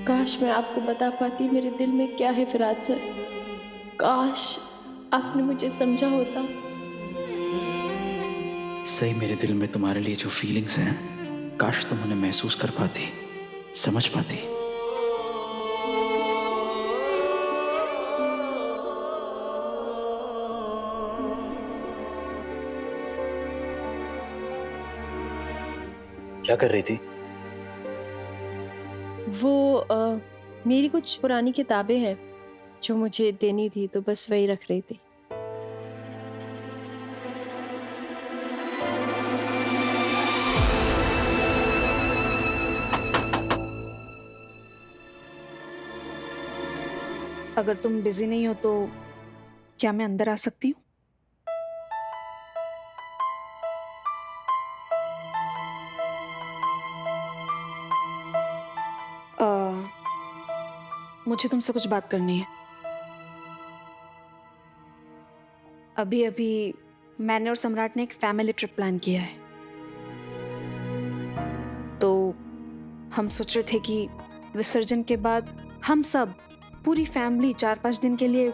काश मैं आपको बता पाती मेरे दिल में क्या है फिराज सर। काश आपने मुझे समझा होता। सही, मेरे दिल में तुम्हारे लिए जो फीलिंग्स हैं, काश तुम उन्हें महसूस कर पाती, समझ पाती। क्या कर रही थी? वो मेरी कुछ पुरानी किताबें हैं जो मुझे देनी थी, तो बस वही रख रही थी। अगर तुम बिजी नहीं हो तो क्या मैं अंदर आ सकती हूँ? मुझे तुमसे कुछ बात करनी है। अभी अभी मैंने और सम्राट ने एक फैमिली ट्रिप प्लान किया है, तो हम सोच रहे थे कि विसर्जन के बाद हम सब पूरी फैमिली 4-5 दिन के लिए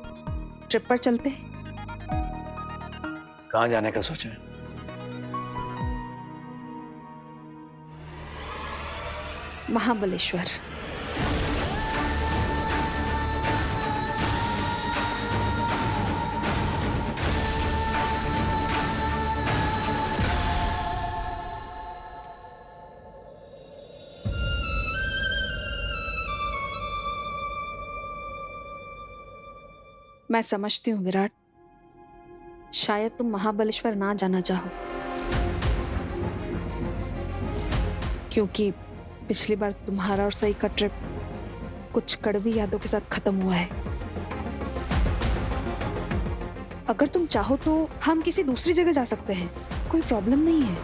ट्रिप पर चलते हैं। कहाँ जाने का सोचा है? महाबलेश्वर। मैं समझती हूँ विराट, शायद तुम महाबलेश्वर ना जाना चाहो, क्योंकि पिछली बार तुम्हारा और सई का ट्रिप कुछ कड़वी यादों के साथ खत्म हुआ है। अगर तुम चाहो तो हम किसी दूसरी जगह जा सकते हैं, कोई प्रॉब्लम नहीं है।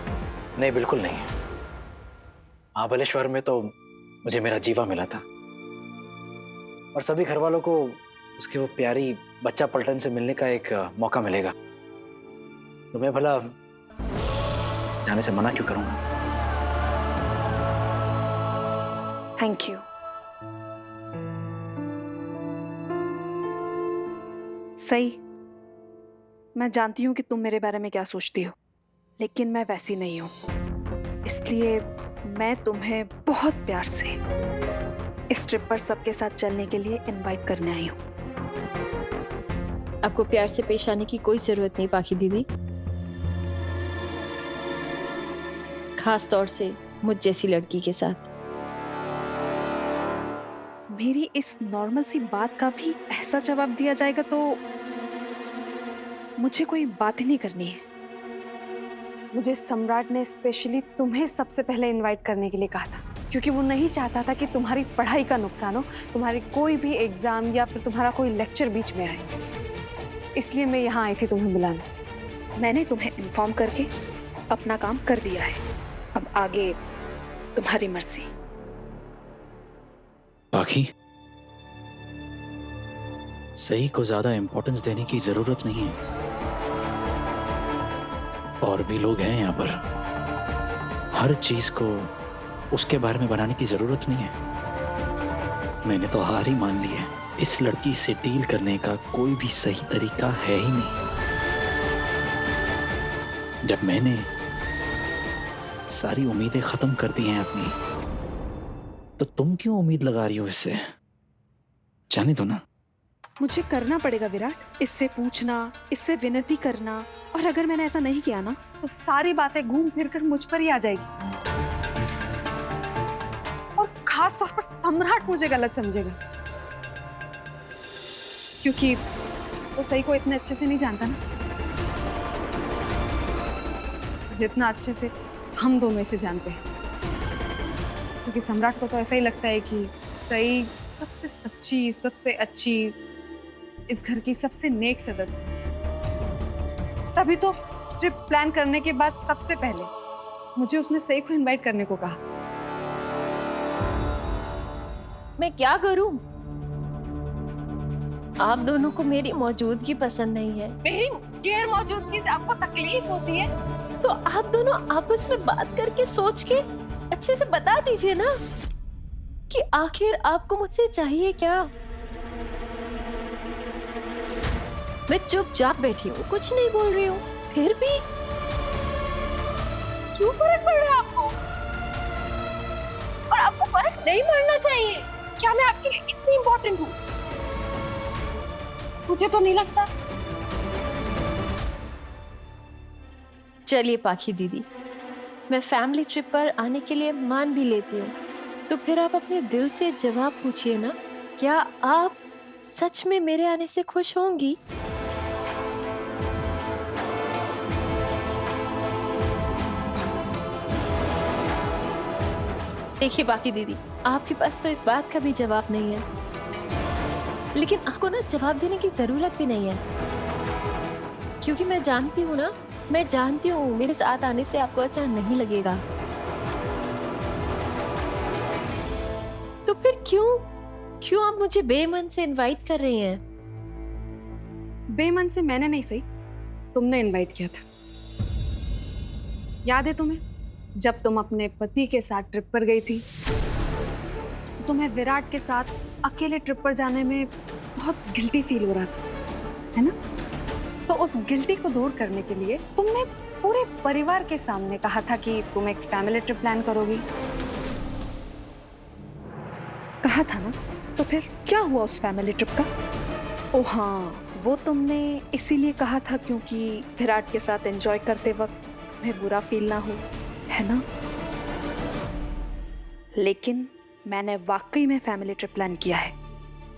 नहीं, बिल्कुल नहीं। महाबलेश्वर में तो मुझे मेरा जीवा मिला था, और सभी घर वालों को उसकी वो प्यारी बच्चा पलटन से मिलने का एक मौका मिलेगा, तो मैं भला जाने से मना क्यों करूंगा? Thank you. सही, मैं जानती हूँ कि तुम मेरे बारे में क्या सोचती हो, लेकिन मैं वैसी नहीं हूँ। इसलिए मैं तुम्हें बहुत प्यार से इस ट्रिप पर सबके साथ चलने के लिए इनवाइट करने आई हूँ। आपको प्यार से पेश आने की कोई जरूरत नहीं पाखी दीदी, खास तौर से मुझ जैसी लड़की के साथ। मेरी इस नॉर्मल सी बात का भी ऐसा जवाब दिया जाएगा तो मुझे कोई बात ही नहीं करनी है। मुझे सम्राट ने स्पेशली तुम्हें सबसे पहले इनवाइट करने के लिए कहा था, क्योंकि वो नहीं चाहता था कि तुम्हारी पढ़ाई का नुकसान हो, तुम्हारी कोई भी एग्जाम या फिर तुम्हारा कोई लेक्चर बीच में आए। इसलिए मैं यहाँ आई थी तुम्हें बुलाने। मैंने तुम्हें इन्फॉर्म करके अपना काम कर दिया है, अब आगे तुम्हारी मर्जी। पाखी, सही को ज्यादा इंपॉर्टेंस देने की जरूरत नहीं है। और भी लोग हैं यहाँ पर, हर चीज को उसके बारे में बनाने की जरूरत नहीं है। मैंने तो हार ही मान ली है। इस लड़की से डील करने का कोई भी सही तरीका है ही नहीं। जब मैंने सारी उम्मीदें खत्म कर दी हैं अपनी, तो तुम क्यों उम्मीद लगा रही हो इससे? जाने दो ना। मुझे करना पड़ेगा विराट, इससे पूछना, इससे विनती करना, और अगर मैंने ऐसा नहीं किया ना तो सारी बातें घूम फिर कर मुझ पर ही आ जाएगी, और खास तौर पर सम्राट मुझे गलत समझेगा, क्योंकि वो सही को इतने अच्छे से नहीं जानता ना, जितना अच्छे से हम दोनों इसे जानते हैं। क्योंकि सम्राट को तो ऐसा ही लगता है कि सही सबसे सच्ची, सबसे अच्छी, इस घर की सबसे नेक सदस्य। तभी तो ट्रिप प्लान करने के बाद सबसे पहले मुझे उसने सही को इनवाइट करने को कहा। मैं क्या करूं? आप दोनों को मेरी मौजूदगी पसंद नहीं है। मेरी गैर मौजूदगी से आपको तकलीफ होती है? तो आप दोनों आपस में बात करके सोच के अच्छे से बता दीजिए ना कि आखिर आपको मुझसे चाहिए क्या? मैं चुपचाप बैठी हूँ, कुछ नहीं बोल रही हूँ, फिर भी क्यों फर्क पड़ रहा है आपको? और आपको फर्क नहीं पड़ना चाहिए। क्या मैं आपके लिए इतनी इम्पोर्टेंट हूँ? मुझे तो नहीं लगता। चलिए पाखी दीदी, मैं फैमिली ट्रिप पर आने के लिए मान भी लेती हूँ, तो फिर आप अपने दिल से जवाब पूछिए ना, क्या आप सच में मेरे आने से खुश होंगी? देखिए बाकी दीदी, आपके पास तो इस बात का भी जवाब नहीं है, लेकिन आपको ना जवाब देने की जरूरत भी नहीं है, क्योंकि मैं जानती हूँ ना, मैं जानती हूँ मेरे साथ आने से आपको अच्छा नहीं लगेगा। तो फिर क्यों आप मुझे बेमन से इनवाइट कर रही हैं? बेमन से मैंने नहीं, सही तुमने इनवाइट किया था। याद है तुम्हें, जब तुम अपने पति के साथ ट्रिप पर गई थी तो तुम्हें विराट के साथ अकेले ट्रिप पर जाने में बहुत गिल्टी फील हो रहा था, है ना? तो उस गिल्टी को दूर करने के लिए तुमने पूरे परिवार के सामने कहा था कि तुम एक फैमिली ट्रिप प्लान करोगी। कहा था ना? तो फिर क्या हुआ उस फैमिली ट्रिप का? ओ हाँ, वो तुमने इसीलिए कहा था क्योंकि विराट के साथ एंजॉय करते वक्त तुम्हें बुरा फील ना हो, है ना? लेकिन मैंने वाकई में फैमिली ट्रिप प्लान किया है,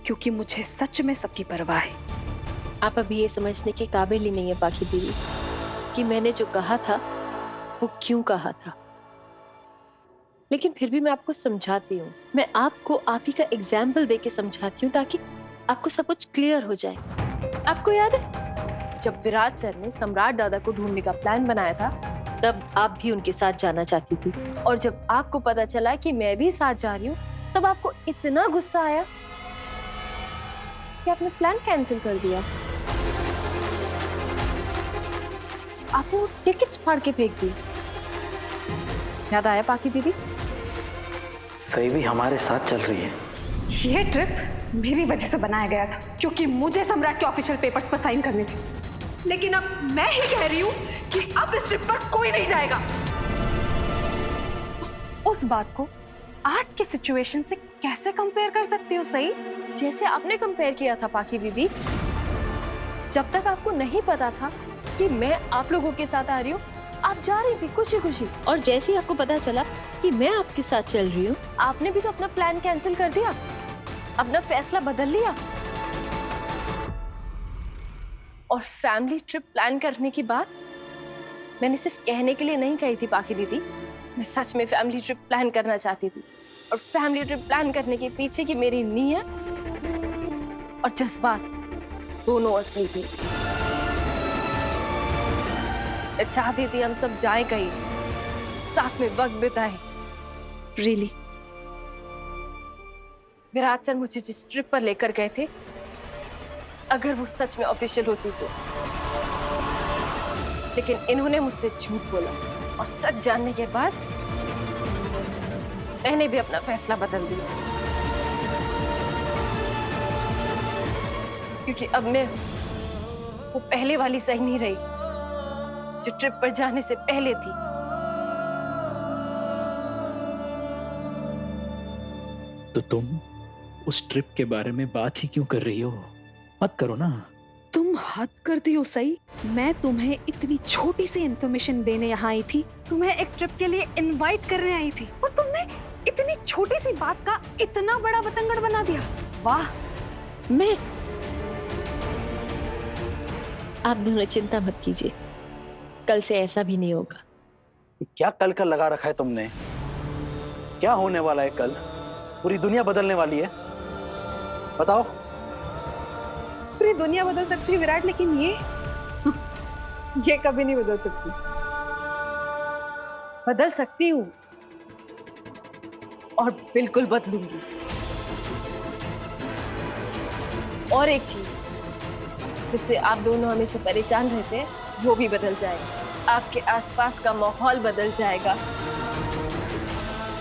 क्योंकि मुझे सच में सबकी परवाह है। आप अभी ये समझने के काबिल ही नहीं है पाखी दीदी कि मैंने जो कहा था वो क्यों कहा था, लेकिन फिर भी मैं आपको समझाती हूँ। मैं आपको आप ही का एग्जाम्पल दे के समझाती हूँ ताकि आपको सब कुछ क्लियर हो जाए। आपको याद है जब विराट सर ने सम्राट दादा को ढूंढने का प्लान बनाया था, तब आप भी उनके साथ जाना चाहती थी, और जब आपको पता चला कि मैं भी साथ जा रही हूँ, तब आपको इतना गुस्सा आया कि आपने प्लान कैंसिल कर दिया। आपने वो टिकट्स फाड़ के फेंक दी। याद आया पाकी दीदी? सही भी हमारे साथ चल रही है। ये ट्रिप मेरी वजह से बनाया गया था, क्योंकि मुझे सम्राट के ऑफिशियल पेपर्स पर साइन करने थे। लेकिन अब मैं ही कह रही हूँ कि अब इस ट्रिप पर कोई नहीं जाएगा। तो उस बात को आज के सिचुएशन से कैसे कंपेयर कर सकती हो? सही जैसे आपने कंपेयर किया था पाकी दीदी, जब तक आपको नहीं पता था कि मैं आप लोगों के साथ आ रही हूँ, आप जा रही थी खुशी खुशी, और जैसे ही आपको पता चला कि मैं आपके साथ चल रही हूँ, आपने भी तो अपना प्लान कैंसिल कर दिया, अपना फैसला बदल लिया। और फैमिली ट्रिप प्लान करने की बात मैंने सिर्फ कहने के लिए नहीं कही थी पाकी दीदी, मैं सच में फैमिली ट्रिप प्लान करना चाहती थी, और फैमिली ट्रिप प्लान करने के पीछे की मेरी नीयत और जज्बात दोनों असली थे। मैं चाहती थी हम सब जाएं कहीं, साथ में वक्त बिताएं। रियली? विराट सर मुझे जिस ट्रिप पर लेकर गए थे, अगर वो सच में ऑफिशियल होती तो, लेकिन इन्होंने मुझसे झूठ बोला, और सच जानने के बाद मैंने भी अपना फैसला बदल दिया, क्योंकि अब मैं वो पहले वाली सही नहीं रही जो ट्रिप पर जाने से पहले थी। तो तुम उस ट्रिप के बारे में बात ही क्यों कर रही हो? मत करो ना। तुम हद करती हो। सही, मैं तुम्हें इतनी छोटी सी इंफॉर्मेशन देने यहाँ आई थी, तुम्हें एक ट्रिप के लिए इनवाइट करने आई थी, और तुमने इतनी छोटी सी बात का इतना बड़ा बतंगड़ बना दिया। वाह! मैं आप दोनों चिंता मत कीजिए, कल से ऐसा भी नहीं होगा। क्या कल का लगा रखा है तुमने? क्या होने वाला है कल? पूरी दुनिया बदलने वाली है, बताओ। पूरी दुनिया बदल सकती है विराट, लेकिन ये कभी नहीं बदल सकती। बदल सकती हूँ, और बिल्कुल बदलूंगी। और एक चीज जिससे आप दोनों हमेशा परेशान रहते हैं, वो भी बदल जाएगा। आपके आसपास का माहौल बदल जाएगा।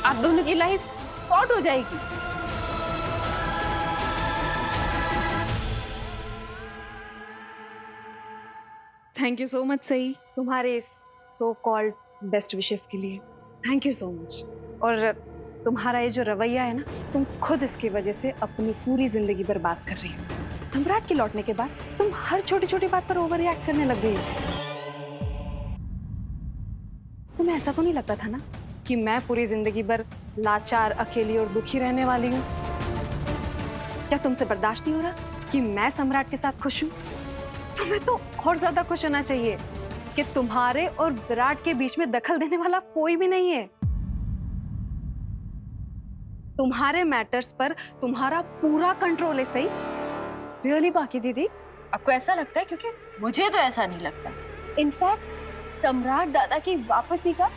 आप दोनों की लाइफ सॉर्ट हो जाएगी। थैंक यू सो मच सई, तुम्हारे सो कॉल्ड बेस्ट विशेस के लिए थैंक यू सो मच। और तुम्हारा ये जो रवैया है ना, तुम खुद इसकी वजह से अपनी पूरी जिंदगी बर्बाद कर रही हो। सम्राट के लौटने के बाद तुम हर छोटी छोटी बात पर ओवर रिएक्ट करने लग गई हो। तुम्हें ऐसा तो नहीं लगता था ना कि मैं पूरी जिंदगी भर लाचार, अकेली और दुखी रहने वाली हूँ? क्या तुमसे बर्दाश्त नहीं हो रहा कि मैं सम्राट के साथ खुश हूँ? तुम्हें तो और ज्यादा खुश होना चाहिए कि तुम्हारे और विराट के बीच में दखल देने वाला कोई भी नहीं है। तुम्हारे मैटर्स पर तुम्हारा पूरा कंट्रोल है। सही? रियली बाकी दीदी, आपको ऐसा लगता है? क्योंकि मुझे तो ऐसा नहीं लगता। इनफैक्ट सम्राट दादा की वापसी का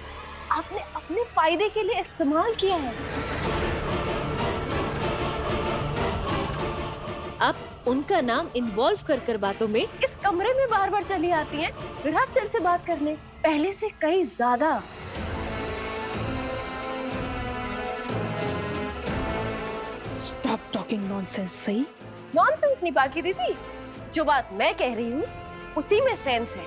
आपने अपने फायदे के लिए इस्तेमाल किया है। आप उनका नाम इन्वॉल्व कर कर बातों में इस कमरे में बार बार चली आती हैं विराट सर से बात करने, पहले से कहीं ज्यादा। Stop talking nonsense. सही? नॉनसेंस नहीं बाकी दीदी, जो बात मैं कह रही हूँ उसी में सेंस है।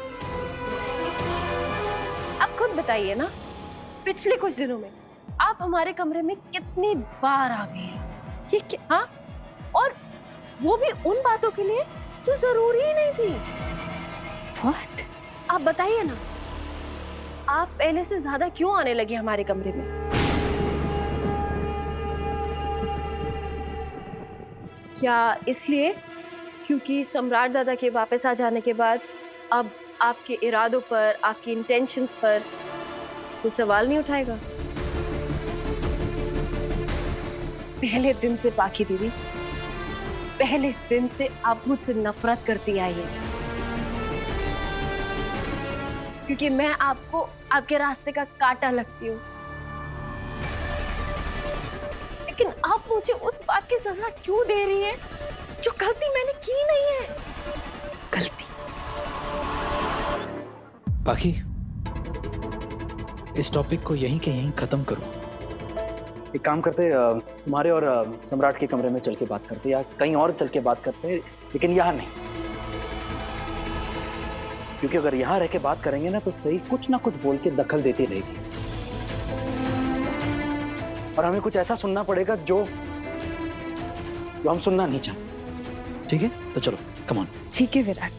आप खुद बताइए ना, पिछले कुछ दिनों में आप हमारे कमरे में कितनी बार आ गए हैं? ये क्या? हाँ, और वो भी उन बातों के लिए जो जरूरी ही नहीं थी। What? आप बताइए ना, आप पहले से ज्यादा क्यों आने लगे हमारे कमरे में? क्या इसलिए क्योंकि सम्राट दादा के वापस आ जाने के बाद अब आपके इरादों पर, आपकी इंटेंशंस पर कोई सवाल नहीं उठाएगा? पहले दिन से बाकी दीदी, पहले दिन से आप मुझसे नफरत करती आई है, क्योंकि मैं आपको आपके रास्ते का कांटा लगती हूँ। लेकिन आप मुझे उस बात की सजा क्यों दे रही है जो गलती मैंने की नहीं है? गलती? बाकी इस टॉपिक को यहीं के यहीं खत्म करो। एक काम करते, तुम्हारे और सम्राट के कमरे में चल के बात करते, या कहीं और चल के बात करते, लेकिन यहाँ नहीं। क्योंकि अगर यहाँ रह के बात करेंगे ना तो सही कुछ ना कुछ बोल के दखल देती रहेगी, और हमें कुछ ऐसा सुनना पड़ेगा जो हम सुनना नहीं चाहते। ठीक है, तो चलो, कम ऑन। ठीक है विराट,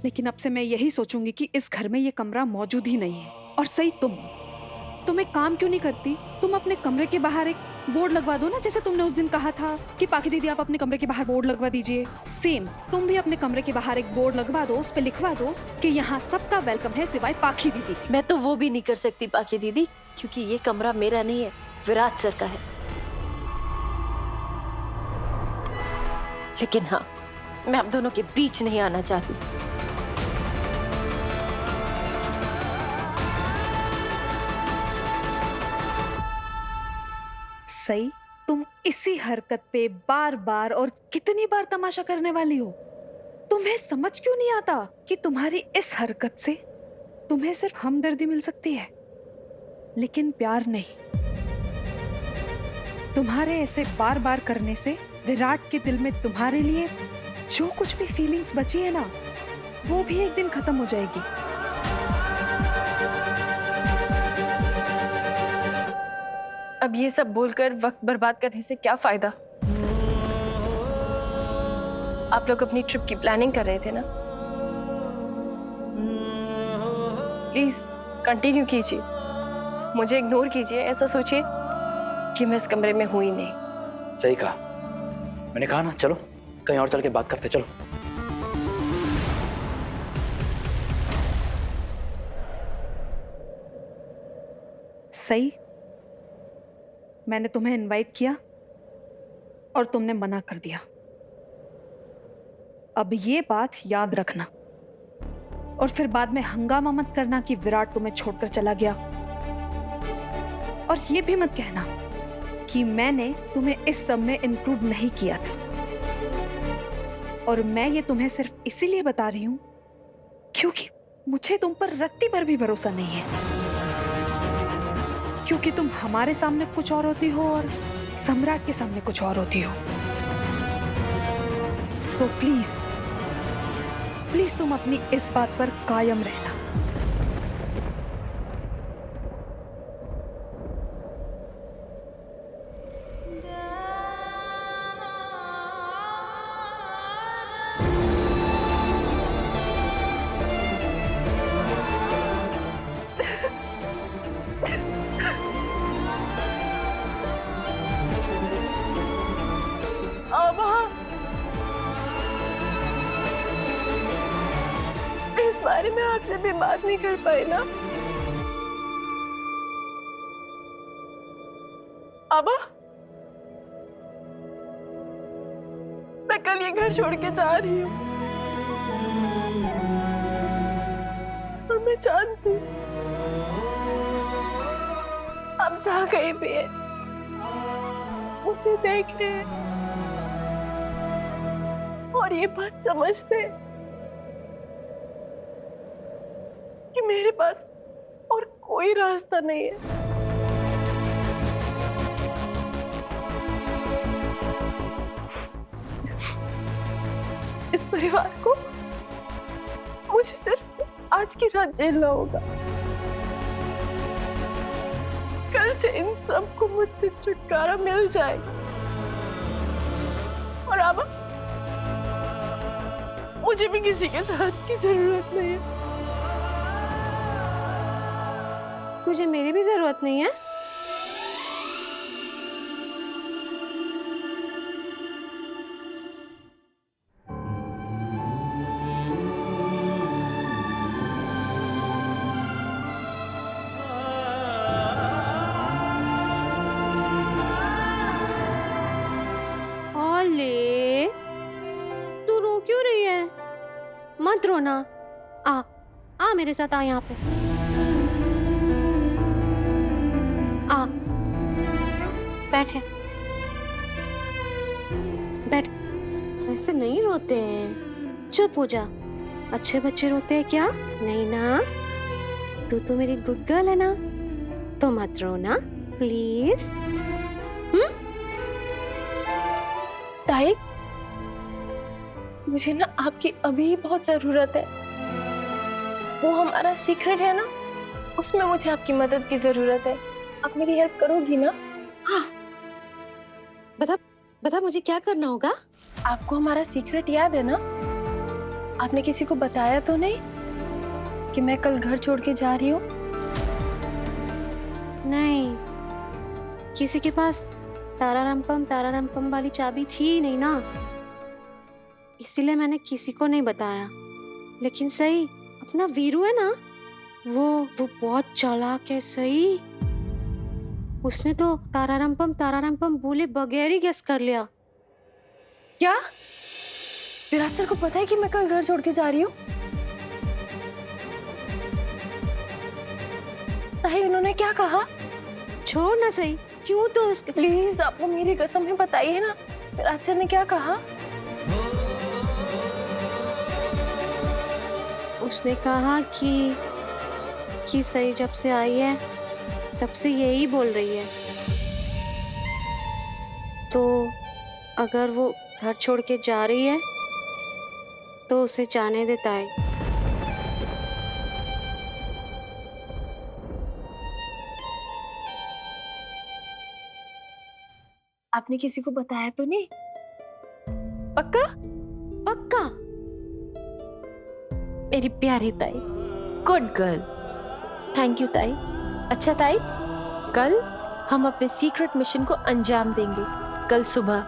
लेकिन अब से मैं यही सोचूंगी कि इस घर में ये कमरा मौजूद ही नहीं है। और सही, तुम एक काम क्यों नहीं करती? तुम अपने कमरे के बाहर एक बोर्ड लगवा दो ना, जैसे तुमने उस दिन कहा था कि पाखी दीदी आप अपने कमरे के बाहर बोर्ड लगवा दीजिए। सेम तुम भी अपने कमरे के बाहर एक बोर्ड लगवा दो, उस पे लिखवा दो कि यहाँ सबका वेलकम है सिवाय पाखी दीदी के। मैं तो वो भी नहीं कर सकती पाखी दीदी, क्योंकि ये कमरा मेरा नहीं है, विराट सर का है। लेकिन हाँ, मैं आप दोनों के बीच नहीं आना चाहती। सही, तुम इसी हरकत पे बार बार और कितनी बार तमाशा करने वाली हो? तुम्हें समझ क्यों नहीं आता कि तुम्हारी इस हरकत से तुम्हें सिर्फ हमदर्दी मिल सकती है, लेकिन प्यार नहीं। तुम्हारे ऐसे बार बार करने से विराट के दिल में तुम्हारे लिए जो कुछ भी फीलिंग्स बची है ना, वो भी एक दिन खत्म हो जाएगी। अब ये सब बोलकर वक्त बर्बाद करने से क्या फायदा? आप लोग अपनी ट्रिप की प्लानिंग कर रहे थे ना? प्लीज कंटिन्यू कीजिए, मुझे इग्नोर कीजिए। ऐसा सोचिए कि मैं इस कमरे में हुई नहीं। सही कहा, मैंने कहा ना, चलो कहीं और चल के बात करते। चलो। सही, मैंने तुम्हें इनवाइट किया और तुमने मना कर दिया। अब ये बात याद रखना, और फिर बाद में हंगामा मत करना कि विराट तुम्हें छोड़कर चला गया। और ये भी मत कहना कि मैंने तुम्हें इस सब में इंक्लूड नहीं किया था। और मैं ये तुम्हें सिर्फ इसीलिए बता रही हूं क्योंकि मुझे तुम पर रत्ती पर भी भरोसा नहीं है, क्योंकि तुम हमारे सामने कुछ और होती हो और सम्राट के सामने कुछ और होती हो। तो प्लीज प्लीज तुम अपनी इस बात पर कायम रहना। इस बारे में आपसे भी बात नहीं कर पाई ना। आबा, मैं कल ये घर छोड़ के जा रही हूँ और मैं जानती हूँ आप जहाँ कहीं भी है मुझे देख रहे हैं और ये बात समझते हैं कि मेरे पास और कोई रास्ता नहीं है। इस परिवार को मुझे सिर्फ आज की रात झेलना होगा। कल से इन सबको मुझसे छुटकारा मिल जाएगा। और अब मुझे भी किसी के साथ की जरूरत नहीं है। तुझे मेरी भी जरूरत नहीं है। ओले, तू रो क्यों रही है? मत रोना। आ मेरे साथ आ यहाँ पे। आ बैठे, बैठ। ऐसे नहीं रोते हैं, चुप हो जा। अच्छे बच्चे रोते हैं क्या? नहीं ना। तू तो मेरी गुड गर्ल है ना, तो मत रोना प्लीज। ताई, मुझे ना आपकी अभी बहुत जरूरत है। वो हमारा सीक्रेट है ना, उसमें मुझे आपकी मदद की जरूरत है। आप मेरी हेल्प करोगी ना? हाँ, बता मुझे क्या करना होगा? आपको हमारा सीक्रेट याद है ना? आपने किसी को बताया तो नहीं कि मैं कल घर छोड़ के जा रही हूँ? नहीं, किसी के पास तारारंपम वाली चाबी थी ही नहीं ना, इसीलिए मैंने किसी को नहीं बताया। लेकिन सही, अपना वीरू है ना, वो बहुत चालाक है। सही, उसने तो तारारंपम बोले बगैर ही गेस कर लिया। क्या विराट सर को पता है कि मैं कल घर छोड़ के जा रही हूँ? ताई, उन्होंने क्या कहा? छोड़ ना सही, क्यों तो उसके। प्लीज आपको मेरी कसम है बताइए ना, विराट सर ने क्या कहा? उसने कहा कि सही जब से आई है तब से यही बोल रही है। तो अगर वो घर छोड़ के जा रही है तो उसे जाने देता है। आपने किसी को बताया तो नहीं? पक्का? पक्का। मेरी प्यारी ताई, गुड गर्ल। थैंक यू ताई। अच्छा ताई, कल हम अपने सीक्रेट मिशन को अंजाम देंगे। कल सुबह।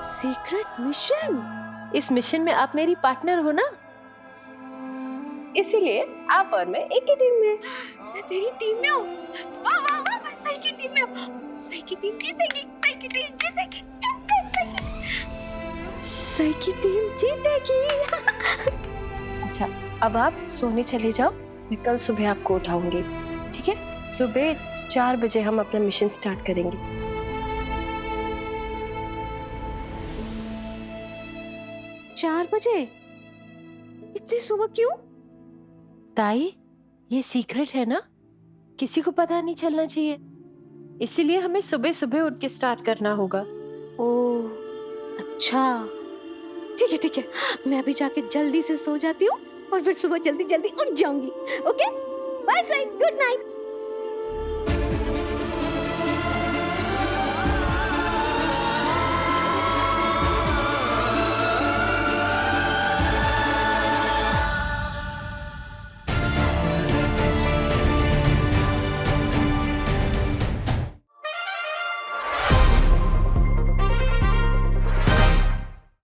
Secret mission? इस मिशन में आप मेरी पार्टनर हो ना, इसीलिए आप और मैं एक ही टीम में। मैं तेरी टीम में हूँ। वाह वाह वाह, मैं सही की टीम में हूँ। सही की टीम जीतेगी, सही की टीम जीतेगी, सही की टीम जीतेगी। अच्छा, अब आप सोने चले जाओ, मैं कल सुबह आपको उठाऊंगी, ठीक है? सुबह 4 बजे हम अपना मिशन स्टार्ट करेंगे। 4 बजे? इतनी सुबह क्यों? ताई, ये सीक्रेट है ना, किसी को पता नहीं चलना चाहिए। इसीलिए हमें सुबह सुबह उठ के स्टार्ट करना होगा। ओह अच्छा, ठीक है, मैं अभी जाके जल्दी से सो जाती हूँ और फिर सुबह जल्दी जल्दी उठ जाऊंगी। Okay, by side, good night.